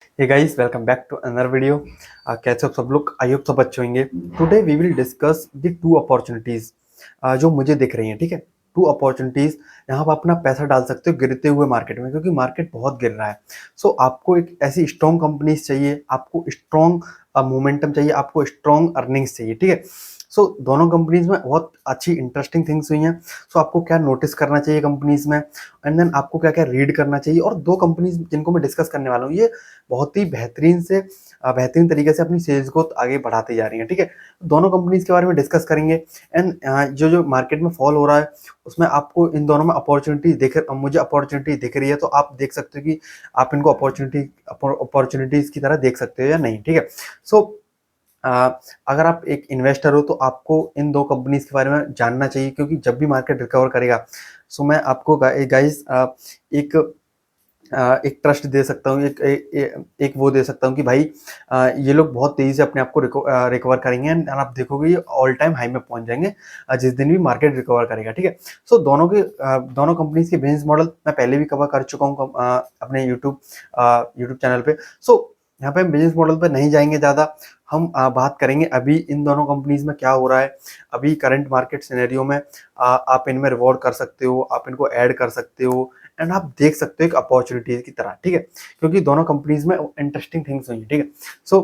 Hey guys, welcome back to another video. कैसे हो सब लोग? आई होप सब अच्छे होंगे. Today we will discuss the two opportunities जो मुझे दिख रही हैं. ठीक है, टू अपॉर्चुनिटीज. यहाँ पर अपना पैसा डाल सकते हो गिरते हुए मार्केट में, क्योंकि मार्केट बहुत गिर रहा है. सो आपको एक ऐसी स्ट्रॉन्ग कंपनीज चाहिए, आपको स्ट्रॉन्ग मोमेंटम चाहिए, आपको स्ट्रॉन्ग अर्निंग्स चाहिए. ठीक है, सो दोनों कंपनीज में बहुत अच्छी इंटरेस्टिंग थिंग्स हुई हैं. सो आपको क्या नोटिस करना चाहिए कंपनीज में, एंड देन आपको क्या क्या रीड करना चाहिए. और दो कंपनीज जिनको मैं डिस्कस करने वाला हूँ, ये बहुत ही बेहतरीन तरीके से अपनी सेल्स को आगे बढ़ाती जा रही हैं. ठीक है, दोनों कंपनीज के बारे में डिस्कस करेंगे. एंड जो जो मार्केट में फॉल हो रहा है, उसमें आपको इन दोनों में मुझे अपॉर्चुनिटी दिख रही है, तो आप देख सकते हो कि आप इनको अपॉर्चुनिटीज की तरह देख सकते हो या नहीं. ठीक है, सो अगर आप एक इन्वेस्टर हो तो आपको इन दो कंपनीज के बारे में जानना चाहिए, क्योंकि जब भी मार्केट रिकवर करेगा, सो मैं आपको गाइस एक एक ट्रस्ट दे सकता हूँ, एक वो दे सकता हूँ कि भाई ये लोग बहुत तेजी से अपने आप को रिकवर करेंगे, एंड आप देखोगे ये ऑल टाइम हाई में पहुंच जाएंगे जिस दिन भी मार्केट रिकवर करेगा. ठीक है, सो दोनों कंपनीज के बिजनेस मॉडल मैं पहले भी कवर कर चुका हूँ अपने यूट्यूब चैनल पे. सो यहाँ पे हम बिजनेस मॉडल पे नहीं जाएंगे ज़्यादा. हम बात करेंगे अभी इन दोनों कंपनीज में क्या हो रहा है, अभी करंट मार्केट सिनेरियो में. आप इनमें रिवॉर्ड कर सकते हो, आप इनको ऐड कर सकते हो, एंड आप देख सकते हो एक अपॉर्चुनिटी की तरह. ठीक है, क्योंकि दोनों कंपनीज में इंटरेस्टिंग थिंग्स हुई है. ठीक है, so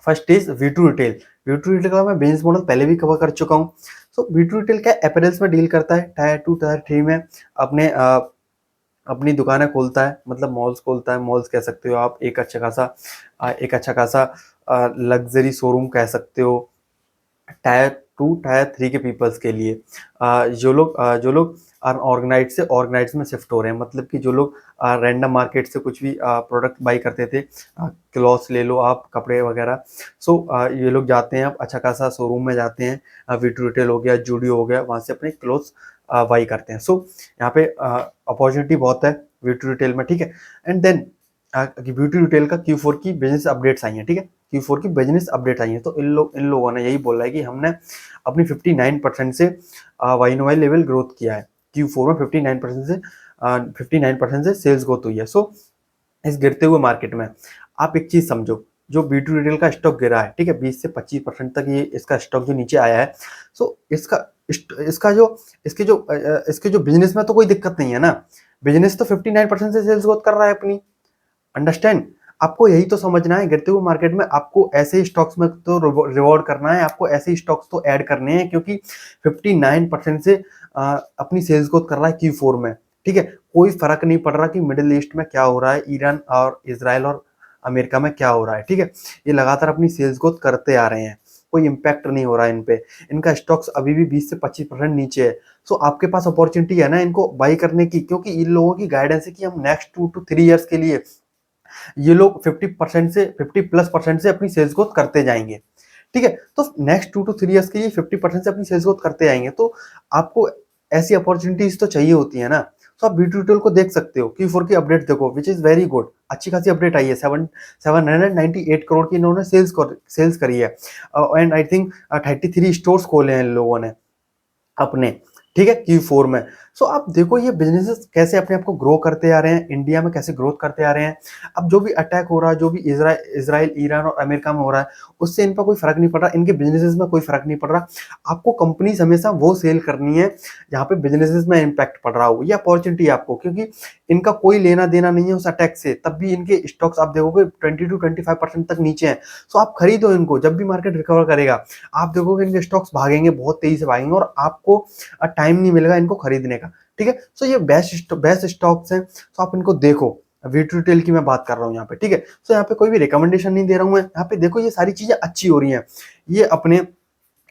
first is V two Retail का मैं बिजनेस मॉडल पहले भी कवर कर चुका हूँ. सो वी टू रिटेल क्या एपरेल्स में डील करता है, टायर 2 टायर 3 में अपने अपनी दुकानें खोलता है, मतलब मॉल्स खोलता है. मॉल्स कह सकते हो आप, एक अच्छा खासा लग्जरी शोरूम कह सकते हो टायर 2 टायर 3 के पीपल्स के लिए. जो लोग ऑर्गेनाइज से ऑर्गेनाइज में शिफ्ट हो रहे हैं, मतलब कि जो लोग रैंडम मार्केट से कुछ भी प्रोडक्ट बाई करते थे, क्लॉथ्स ले लो आप, कपड़े वगैरह. सो ये लोग जाते हैं, अब अच्छा खासा शोरूम में जाते हैं, वी टू रिटेल हो गया, जूडियो हो गया, वहाँ से अपने क्लॉथ्स बाई करते हैं. सो यहाँ पे अपॉर्चुनिटी बहुत है वी टू रिटेल में. ठीक है, एंड देन ब्यूटी रिटेल का Q4 की बिजनेस अपडेट्स आई हैं. ठीक है, Q4 की बिजनेस अपडेट आई है, तो इन लोगों ने यही बोला है कि हमने अपनी 59% से वाई लेवल ग्रोथ किया है. Q4 में 59% से सेल्स ग्रोथ हुई है. सो इस गिरते हुए मार्केट में आप एक चीज समझो, जो B2 रिटेल का स्टॉक गिरा है, ठीक है, 20 से 25% तक ये इसका स्टॉक जो नीचे आया है. सो इसके जो बिजनेस में तो कोई दिक्कत नहीं है ना. बिजनेस तो 59% से सेल्स ग्रोथ कर रहा है अपनी. अंडरस्टैंड, आपको यही तो समझना है. गिरते हुए मार्केट में आपको ऐसे स्टॉक्स में तो रिवॉर्ड करना है, आपको ऐसे स्टॉक्स तो ऐड करने हैं, क्योंकि 59% से अपनी सेल्स ग्रोथ कर रहा है Q4 में. ठीक है, कोई फर्क नहीं पड़ रहा कि मिडिल ईस्ट में क्या हो रहा है, ईरान और इसराइल और अमेरिका में क्या हो रहा है. ठीक है, ये लगातार अपनी सेल्स ग्रोथ करते आ रहे हैं, कोई इम्पैक्ट नहीं हो रहा है इन पे. इनका स्टॉक्स अभी भी 20 से 25% नीचे है. सो आपके पास अपॉर्चुनिटी है ना इनको बाई करने की, क्योंकि इन लोगों की गाइडेंस है कि हम नेक्स्ट 2 to 3 ईयर्स के लिए ये लोग 50% से अपनी सेल्स ग्रोथ करते जाएंगे. ठीक है, तो नेक्स्ट 2 to 3 ईयर्स के लिए 50% से अपनी सेल्स ग्रोथ करते आएंगे, तो आपको ऐसी अपॉर्चुनिटीज तो चाहिए होती है ना. तो आप ब्यूटी रिटेल को देख सकते हो, Q4 की अपडेट देखो, विच इज वेरी गुड. अच्छी खासी अपडेट आई है. 798 करोड़ की इन्होंने सेल्स करी है, एंड आई थिंक 33 स्टोर्स खोले हैं इन लोगों ने अपने. ठीक है, Q4 में. सो आप देखो ये बिजनेसेस कैसे अपने आप को ग्रो करते आ रहे हैं, इंडिया में कैसे ग्रोथ करते आ रहे हैं. अब जो भी अटैक हो रहा है, जो भी इसराइल ईरान और अमेरिका में हो रहा है, उससे इन पर कोई फर्क नहीं पड़ रहा, इनके बिजनेसेस में कोई फर्क नहीं पड़ रहा. आपको कंपनीज हमेशा वो सेल करनी है जहाँ पे बिजनेसेस में इम्पैक्ट पड़ रहा हो. ये अपॉर्चुनिटी है आपको, क्योंकि इनका कोई लेना देना नहीं है उस अटैक से, तब भी इनके स्टॉक्स आप देखोगे 20 to 25% तक नीचे हैं. सो आप खरीदो इनको, जब भी मार्केट रिकवर करेगा आप देखोगे इनके स्टॉक्स भागेंगे, बहुत तेजी से भागेंगे, और आपको टाइम नहीं मिलेगा इनको खरीदने का. ठीक है, सो ये बेस्ट स्टॉक्स हैं, तो आप इनको देखो. वी टू रिटेल की मैं बात कर रहा हूँ यहाँ पे. ठीक है, सो यहाँ पे कोई भी रिकमेंडेशन नहीं दे रहा हूँ मैं. यहाँ पे देखो ये सारी चीजें अच्छी हो रही हैं. ये अपने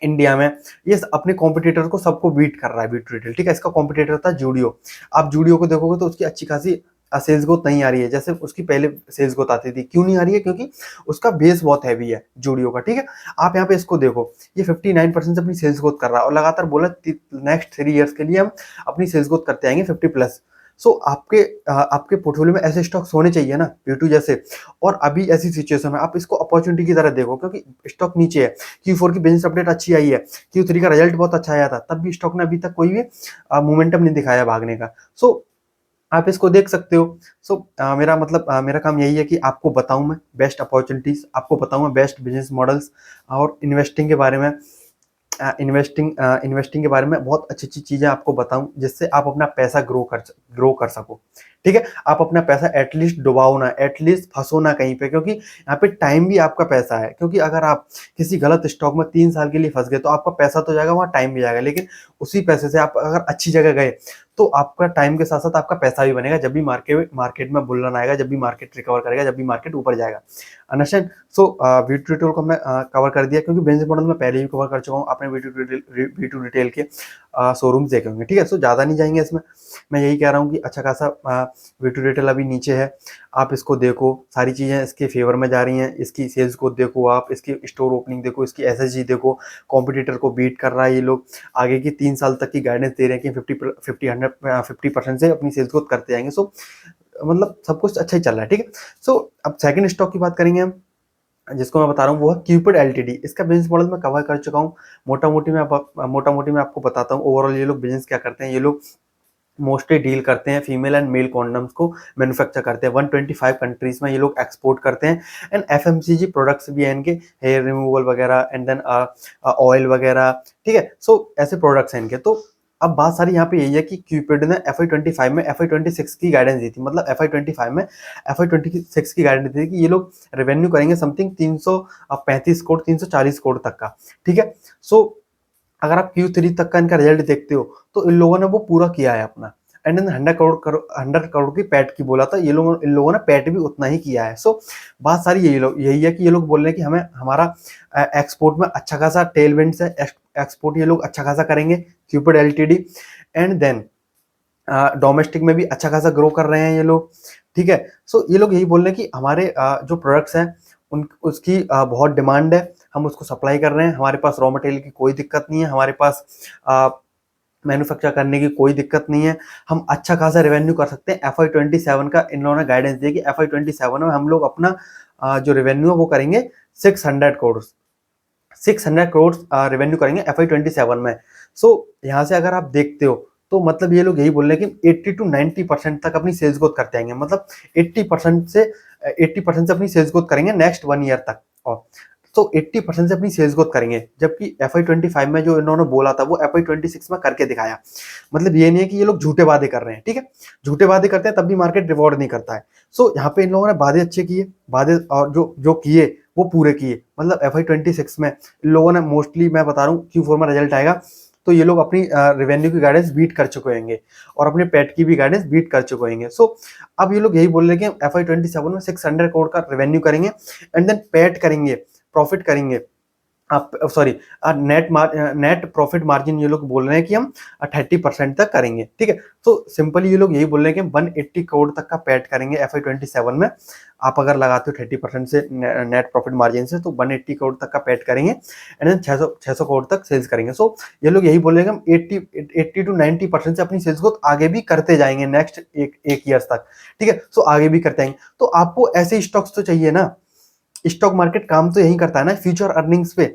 इंडिया में ये अपने कॉम्पिटिटर को सबको बीट कर रहा है वी टू रिटेल. ठीक है, इसका कॉम्पिटिटर था जूडियो. आप जूडियो को देखोगे तो उसकी अच्छी खासी सेल्स ग्रोथ नहीं आ रही है जैसे उसकी पहले सेल्स ग्रोथ आती थी. क्यों नहीं आ रही है? क्योंकि उसका बेस बहुत हैवी है जूडियो का. ठीक है, आप यहाँ पे इसको देखो, ये 59% से अपनी सेल्स ग्रोथ कर रहा है, और लगातार बोला नेक्स्ट 3 ईयर्स के लिए हम अपनी सेल्स ग्रोथ करते आएंगे 50+. सो आपके पोर्टफोलियो में ऐसे स्टॉक्स होने चाहिए ना, Q2 जैसे. और अभी ऐसी सिचुएशन है, आप इसको अपॉर्चुनिटी की तरह देखो, क्योंकि स्टॉक नीचे है. Q4 की बिजनेस अपडेट अच्छी आई है, Q3 का रिजल्ट बहुत अच्छा आया था, तब भी स्टॉक ने अभी तक कोई भी मोमेंटम नहीं दिखाया भागने का. सो आप इसको देख सकते हो। सो मेरा मतलब मेरा काम यही है कि आपको बताऊं मैं बेस्ट अपॉर्चुनिटीज, आपको बताऊं मैं बेस्ट बिजनेस मॉडल्स और इन्वेस्टिंग के बारे में। इन्वेस्टिंग के बारे में बहुत अच्छी अच्छी चीजें आपको बताऊं जिससे आप अपना पैसा ग्रो कर सको। ठीक है, आप अपना पैसा एटलीस्ट डुबाओ ना, एटलीस्ट फंसो ना कहीं पे, क्योंकि यहाँ पे टाइम भी आपका पैसा है। क्योंकि अगर आप किसी गलत स्टॉक में 3 साल के लिए फंस गए तो आपका पैसा तो जाएगा, वहाँ टाइम भी जाएगा। लेकिन उसी पैसे से आप अगर अच्छी जगह गए तो आपका टाइम के साथ साथ आपका पैसा भी बनेगा जब भी मार्केट में बुल रन आएगा, जब भी मार्केट रिकवर करेगा, जब भी मार्केट ऊपर जाएगा। अंडरस्टैंड। सो वी2 रिटेल को हमने कवर कर दिया, क्योंकि बिजनेस मॉडल में पहले भी कवर कर चुका हूँ। आपने वी2 रिटेल के शोरूम्स देखे होंगे। ठीक है, सो ज़्यादा नहीं जाएंगे इसमें। मैं यही कह रहा हूँ कि अच्छा खासा वी2 रिटेल अभी नीचे है, आप इसको देखो, सारी चीज़ें इसके फेवर में जा रही हैं। इसकी सेल्स को देखो, आप इसकी स्टोर ओपनिंग देखो, इसकी एसएसजी देखो, कॉम्पिटिटर को बीट कर रहा है ये लोग। आगे की 3 साल तक की गाइडेंस दे रहे हैं कि 50% से अपनी सेल्स ग्रोथ करते जाएंगे। सो मतलब सब कुछ अच्छा ही चल रहा है। ठीक है, सो अब सेकंड स्टॉक की बात करेंगे हम, जिसको मैं बता रहा हूँ वो है क्यूपिड एलटीडी। इसका बिजनेस मॉडल मैं कवर कर चुका हूँ। मोटा मोटी मैं आपको बताता हूँ ओवरऑल ये लोग बिजनेस क्या करते हैं। ये लोग मोस्टली डील करते हैं फीमेल एंड मेल कॉन्डम्स को मैन्युफैक्चर करते हैं। 125 कंट्रीज में ये लोग एक्सपोर्ट करते हैं। एंड एफएमसीजी प्रोडक्ट्स भी हैं इनके, हेयर रिमूवल वगैरह एंड देन ऑयल वगैरह। ठीक है, सो ऐसे प्रोडक्ट्स हैं इनके। तो अब बात सारी यहाँ पे यही है कि क्यूपिड ने FY25 में FY26 की गाइडेंस दी थी। मतलब FY25 में FY26 की गाइडेंस दी थी कि ये लोग रेवेन्यू करेंगे समथिंग 335 करोड़ 340 करोड़ तक का। ठीक है, सो अगर आप Q3 तक का इनका रिजल्ट देखते हो तो इन लोगों ने वो पूरा किया है अपना। एंड देन 100 करोड़ की पैट की बोला था, इन लोगों ने पैट भी उतना ही किया है। सो बात सारी यही है कि ये लोग बोल रहे हैं कि हमें हमारा एक्सपोर्ट में अच्छा खासा टेलविंड्स है। एक्सपोर्ट ये लोग अच्छा खासा करेंगे Cupid LTD. And then domestic में भी अच्छा खासा ग्रो कर रहे हैं ये लोग। ठीक है, सो ये लोग यही बोल रहे हैं कि हमारे जो प्रोडक्ट्स हैं उसकी बहुत डिमांड है, हम उसको सप्लाई कर रहे हैं। हमारे पास रॉ मटेरियल की कोई दिक्कत नहीं है, हमारे पास मैन्युफैक्चर करने की कोई दिक्कत नहीं है, हम अच्छा खासा रेवेन्यू कर सकते हैं। FY27 का इन लोगों ने गाइडेंस दिया कि FY27 में हम लोग अपना जो रेवेन्यू है वो करेंगे 600 करोड़ रेवेन्यू करेंगे FY27 में। सो यहाँ से अगर आप देखते हो तो मतलब ये लोग यही बोल रहे हैं कि 80 to 90% तक अपनी सेल्स ग्रोथ करते आएंगे। मतलब 80% से अपनी सेल्स ग्रोथ करेंगे नेक्स्ट 1 ईयर तक। और तो 80% से अपनी सेल्स ग्रोथ करेंगे, जबकि FY25 में जो इन्होंने बोला था वो FY26 में करके दिखाया। मतलब ये नहीं है कि ये लोग झूठे वादे कर रहे हैं। ठीक है, झूठे वादे करते हैं तब भी मार्केट रिवॉर्ड नहीं करता है। सो यहाँ पे इन लोगों ने वादे अच्छे किए, वादे और जो जो किए वो पूरे किए। मतलब FY26 में इन लोगों ने मोस्टली, मैं बता रहा हूँ Q4 में रिजल्ट आएगा तो ये लोग अपनी रेवेन्यू की गाइडेंस बीट कर चुके होंगे और अपने पेट की भी गाइडेंस बीट कर चुके होंगे। सो अब ये लोग यही बोल रहे हैं कि FY27 में 600 करोड़ का रेवेन्यू करेंगे एंड देन पेट करेंगे, प्रॉफिट करेंगे। आप सॉरी, नेट प्रॉफिट मार्जिन ये लोग बोल रहे हैं कि हम 30% तक करेंगे। ठीक है, तो सिंपली ये लोग यही बोल रहे हैं कि हम 180 करोड़ तक का पैट करेंगे FY27 में। आप अगर लगाते हो 30% से नेट प्रॉफिट मार्जिन से तो 180 करोड़ तक का पैट करेंगे एंड देन 600 करोड़ तक सेल्स करेंगे। सो ये लोग यही बोल रहे हैं कि हम 80 to 90% से अपनी सेल्स ग्रोथ आगे भी करते जाएंगे नेक्स्ट एक ईयर तक। ठीक है, सो आगे भी करते जाएंगे। तो आपको ऐसे स्टॉक्स तो चाहिए ना। स्टॉक मार्केट काम तो यही करता है ना, फ्यूचर अर्निंग्स पे,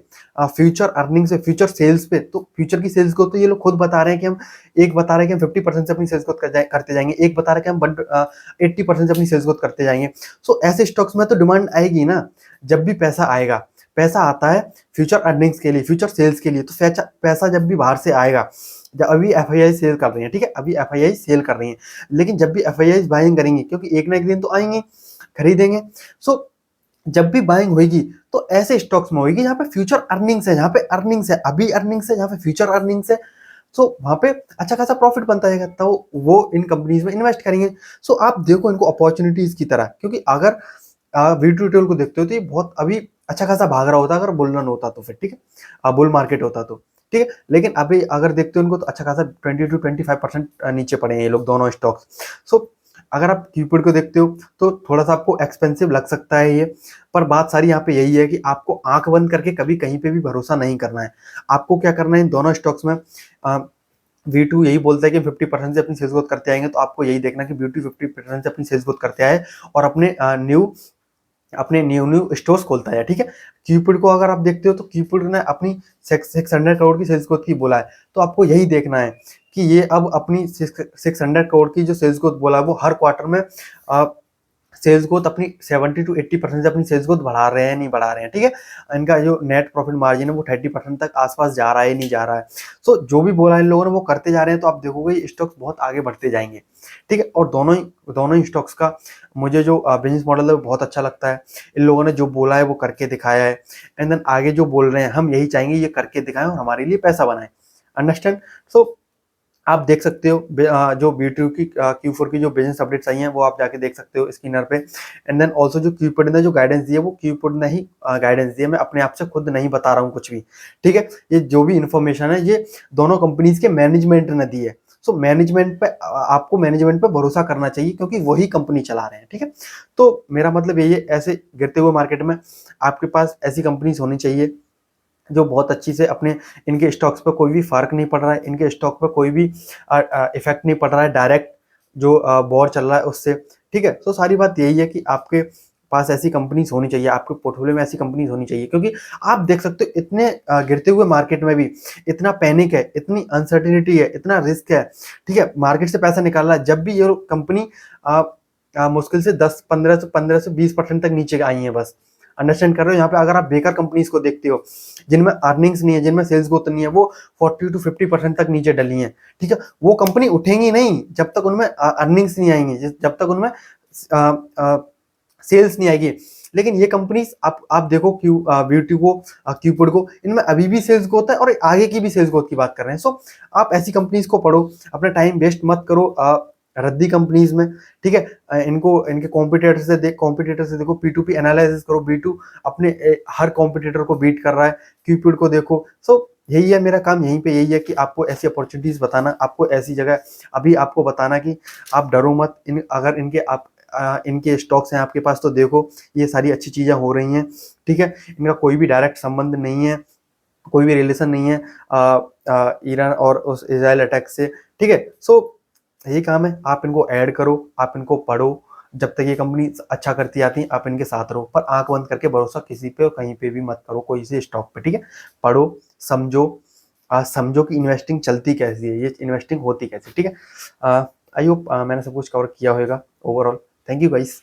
फ्यूचर सेल्स पे। तो फ्यूचर की सेल्स को तो ये लोग खुद बता रहे हैं कि हम, एक बता रहे हैं कि हम 50% से अपनी सेल्स ग्रोथ करते जाएंगे, एक बता रहे हैं कि हम 80% से अपनी सेल्स ग्रोथ करते जाएंगे। सो ऐसे स्टॉक्स में तो डिमांड आएगी ना। जब भी पैसा आएगा, पैसा आता है फ्यूचर अर्निंग्स के लिए, फ्यूचर सेल्स के लिए। तो पैसा जब भी बाहर से आएगा, अभी FII सेल कर रही है। ठीक है, अभी FII सेल कर रही है, लेकिन जब भी FII बाइंग करेंगे, क्योंकि एक ना एक दिन तो आएंगे, खरीदेंगे। सो जब भी बाइंग होगी तो ऐसे स्टॉक्स में होगी जहां पे फ्यूचर अर्निंग्स है, जहां पे अर्निंग्स है, अभी अर्निंग्स है, जहां पे फ्यूचर अर्निंग्स है। सो वहां पे अच्छा खासा प्रॉफिट बनता जाएगा, तो वो इन कंपनीज में इन्वेस्ट करेंगे। सो आप देखो इनको अपॉर्चुनिटीज की तरह, क्योंकि अगर वीडियो ट्यूटोरियल को देखते हो तो ये बहुत अभी अच्छा खासा भाग रहा होता अगर बुल रन होता तो, फिर ठीक है, बुल मार्केट होता तो ठीक है। लेकिन अभी अगर देखते हो इनको तो अच्छा खासा 20 to 25% नीचे पड़े हैं ये लोग दोनों स्टॉक्स। सो अगर आप क्यूपिड को देखते हो तो थोड़ा सा आपको एक्सपेंसिव लग सकता है ये, पर बात सारी यहाँ पे यही है कि आपको आंख बंद करके कभी कहीं पे भी भरोसा नहीं करना है। आपको क्या करना है इन दोनों स्टॉक्स में, V2 यही बोलता है कि 50% से अपनी सेल्स ग्रोथ करते आएंगे, तो आपको यही देखना कि V2 50% से अपनी सेल्स ग्रोथ करते आए और अपने न्यू स्टोर्स खोलता है। ठीक है, क्यूपिड को अगर आप देखते हो तो क्यूपिड ने अपनी 600 करोड़ की सेल्स ग्रोथ की बोला है, तो आपको यही देखना है कि ये अब अपनी 600 करोड़ की जो सेल्स ग्रोथ बोला है वो हर क्वार्टर में सेल्स ग्रोथ अपनी 70 to 80% से अपनी सेल्स ग्रोथ बढ़ा रहे हैं नहीं बढ़ा रहे हैं, ठीक है। इनका जो नेट प्रॉफिट मार्जिन है वो 30% तक आसपास जा रहा है नहीं जा रहा है। सो जो भी बोला इन लोगों ने वो करते जा रहे हैं, तो आप देखोगे ये स्टॉक्स बहुत आगे बढ़ते जाएंगे, ठीक है। और दोनों ही स्टॉक्स का मुझे जो बिजनेस मॉडल है वो बहुत अच्छा लगता है। इन लोगों ने जो बोला है वो करके दिखाया है, एंड देन आगे जो बोल रहे हैं हम यही चाहेंगे ये करके दिखाएं और हमारे लिए पैसा बनाए, अंडरस्टैंड। सो आप देख सकते हो जो B2 की Q4 की जो बिजनेस अपडेट्स आई हैं वो आप जाके देख सकते हो स्क्रीनर पे। एंड देन ऑल्सो जो क्यूपिड ने जो गाइडेंस दी है वो क्यूपिड ने ही गाइडेंस दी है, मैं अपने आप से खुद नहीं बता रहा हूँ कुछ भी, ठीक है। ये जो भी इन्फॉर्मेशन है ये दोनों कंपनीज के मैनेजमेंट ने दी है। सो मैनेजमेंट पे आपको मैनेजमेंट पे भरोसा करना चाहिए क्योंकि वही कंपनी चला रहे हैं, ठीक है। तो मेरा मतलब यही है, ऐसे गिरते हुए मार्केट में आपके पास ऐसी कंपनीज होनी चाहिए जो बहुत अच्छी से अपने, इनके स्टॉक्स पर कोई भी फर्क नहीं पड़ रहा है, इनके स्टॉक पर कोई भी इफेक्ट नहीं पड़ रहा है डायरेक्ट जो वॉर चल रहा है उससे, ठीक है। तो सारी बात यही है कि आपके पास ऐसी कंपनीज होनी चाहिए, आपके पोर्टफोलियो में ऐसी कंपनीज होनी चाहिए, क्योंकि आप देख सकते हो इतने गिरते हुए मार्केट में भी इतना पैनिक है, इतनी अनसर्टिनिटी है, इतना रिस्क है, ठीक है। मार्केट से पैसा निकाल रहा है जब भी ये कंपनी मुश्किल से 15 से 20% तक नीचे आई है, बस अंडरस्टैंड कर रहे हो। यहाँ पे अगर आप बेकार कंपनीज को देखते हो जिनमें अर्निंग्स नहीं है, जिनमें सेल्स ग्रोथ नहीं है, वो 40 to 50% तक नीचे डली हैं, ठीक है। वो कंपनी उठेंगी नहीं जब तक उनमें अर्निंग्स नहीं आएंगी, जब तक उनमें सेल्स नहीं आएगी। लेकिन ये कंपनीज आप देखो ब्यूटी को, क्यूपिड को, इनमें अभी भी सेल्स ग्रोथ है और आगे की भी सेल्स ग्रोथ की बात कर रहे हैं। सो आप ऐसी कंपनीज को पढ़ो, अपना टाइम वेस्ट मत करो रद्दी कंपनीज में, ठीक है। इनको इनके कॉम्पिटिटर से देखो, P2P एनालिसिस करो, B2 अपने हर कॉम्पिटिटर को बीट कर रहा है, क्यूपिड को देखो। सो यही है मेरा काम, यहीं पे यही है कि आपको ऐसी अपॉर्चुनिटीज बताना, आपको ऐसी जगह अभी आपको बताना कि आप डरो मत। अगर इनके स्टॉक्स हैं आपके पास तो देखो ये सारी अच्छी चीजें हो रही हैं, ठीक है। इनका कोई भी डायरेक्ट संबंध नहीं है, कोई भी रिलेशन नहीं है ईरान और उस इजराइल अटैक से, ठीक है। सो यही काम है, आप इनको ऐड करो, आप इनको पढ़ो, जब तक ये कंपनी अच्छा करती आती है आप इनके साथ रहो, पर आंख बंद करके भरोसा किसी पे और कहीं पे भी मत करो, कोई से स्टॉक पे, ठीक है। पढ़ो, समझो, समझो कि इन्वेस्टिंग चलती कैसी है, ये इन्वेस्टिंग होती कैसी, ठीक है। आई होप मैंने सब कुछ कवर किया होगा ओवरऑल। Thank you guys.